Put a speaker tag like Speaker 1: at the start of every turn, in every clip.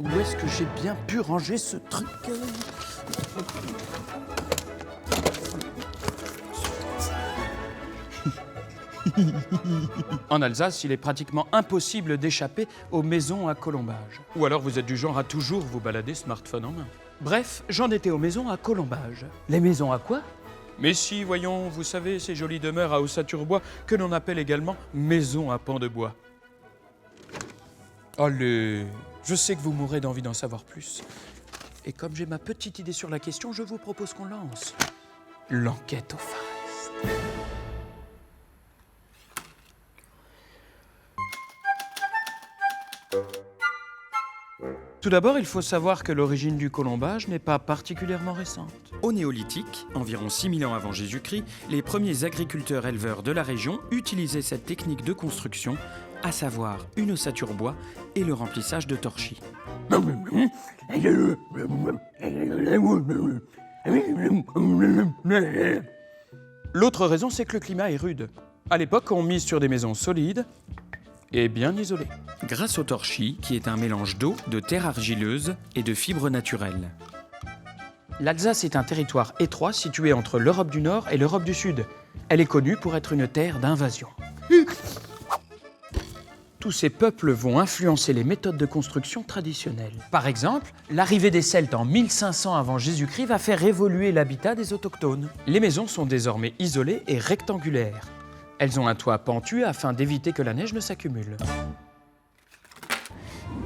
Speaker 1: où est-ce que j'ai bien pu ranger ce truc? En Alsace, il est pratiquement impossible d'échapper aux maisons à colombage. Ou alors vous êtes du genre à toujours vous balader smartphone en main. Bref, j'en étais aux maisons à colombage. Les maisons à quoi? Mais si, voyons, vous savez, ces jolies demeures à ossature-bois que l'on appelle également maisons à pans de bois. Allez, je sais que vous mourrez d'envie d'en savoir plus. Et comme j'ai ma petite idée sur la question, je vous propose qu'on lance l'enquête au Far East. Tout d'abord, il faut savoir que l'origine du colombage n'est pas particulièrement récente.
Speaker 2: Au néolithique, environ 6000 ans avant Jésus-Christ, les premiers agriculteurs-éleveurs de la région utilisaient cette technique de construction, à savoir une ossature bois et le remplissage de torchis.
Speaker 1: L'autre raison, c'est que le climat est rude. À l'époque, on mise sur des maisons solides et bien isolées.
Speaker 2: Grâce au torchis, qui est un mélange d'eau, de terre argileuse et de fibres naturelles.
Speaker 1: L'Alsace est un territoire étroit situé entre l'Europe du Nord et l'Europe du Sud. Elle est connue pour être une terre d'invasion. Tous ces peuples vont influencer les méthodes de construction traditionnelles. Par exemple, l'arrivée des Celtes en 1500 avant Jésus-Christ va faire évoluer l'habitat des autochtones. Les maisons sont désormais isolées et rectangulaires. Elles ont un toit pentu afin d'éviter que la neige ne s'accumule.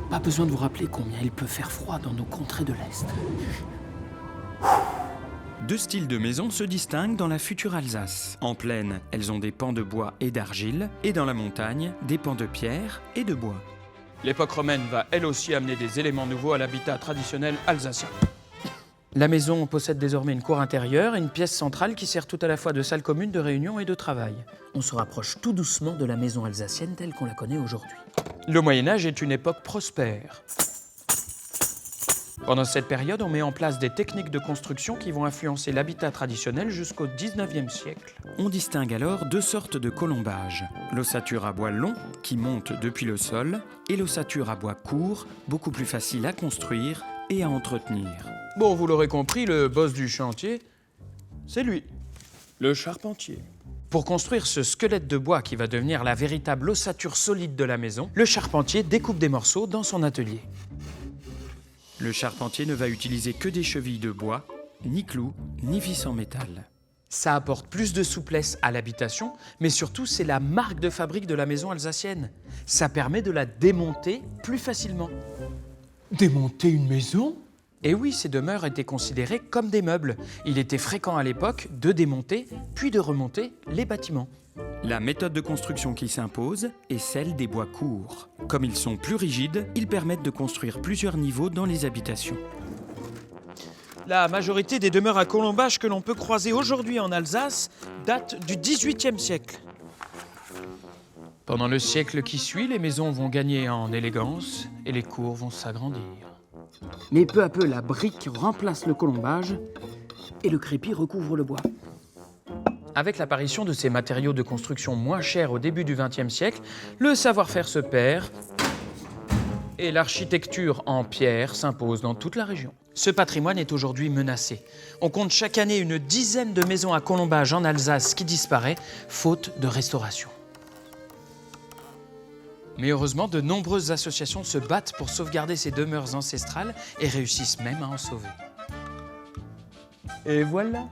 Speaker 1: Pas besoin de vous rappeler combien il peut faire froid dans nos contrées de l'Est.
Speaker 2: Deux styles de maisons se distinguent dans la future Alsace. En plaine, elles ont des pans de bois et d'argile, et dans la montagne, des pans de pierre et de bois.
Speaker 1: L'époque romaine va elle aussi amener des éléments nouveaux à l'habitat traditionnel alsacien. La maison possède désormais une cour intérieure et une pièce centrale qui sert tout à la fois de salle commune de réunion et de travail. On se rapproche tout doucement de la maison alsacienne telle qu'on la connaît aujourd'hui. Le Moyen-Âge est une époque prospère. Pendant cette période, on met en place des techniques de construction qui vont influencer l'habitat traditionnel jusqu'au 19e siècle.
Speaker 2: On distingue alors deux sortes de colombage. L'ossature à bois long, qui monte depuis le sol, et l'ossature à bois court, beaucoup plus facile à construire et à entretenir.
Speaker 1: Bon, vous l'aurez compris, le boss du chantier, c'est lui, le charpentier. Pour construire ce squelette de bois qui va devenir la véritable ossature solide de la maison, le charpentier découpe des morceaux dans son atelier.
Speaker 2: Le charpentier ne va utiliser que des chevilles de bois, ni clous, ni vis en métal.
Speaker 1: Ça apporte plus de souplesse à l'habitation, mais surtout c'est la marque de fabrique de la maison alsacienne. Ça permet de la démonter plus facilement. Démonter une maison ? Et oui, ces demeures étaient considérées comme des meubles. Il était fréquent à l'époque de démonter, puis de remonter les bâtiments.
Speaker 2: La méthode de construction qui s'impose est celle des bois courts. Comme ils sont plus rigides, ils permettent de construire plusieurs niveaux dans les habitations.
Speaker 1: La majorité des demeures à colombage que l'on peut croiser aujourd'hui en Alsace datent du XVIIIe siècle. Pendant le siècle qui suit, les maisons vont gagner en élégance et les cours vont s'agrandir. Mais peu à peu, la brique remplace le colombage et le crépi recouvre le bois. Avec l'apparition de ces matériaux de construction moins chers au début du XXe siècle, le savoir-faire se perd et l'architecture en pierre s'impose dans toute la région. Ce patrimoine est aujourd'hui menacé. On compte chaque année une dizaine de maisons à colombage en Alsace qui disparaît, faute de restauration. Mais heureusement, de nombreuses associations se battent pour sauvegarder ces demeures ancestrales et réussissent même à en sauver. Et voilà!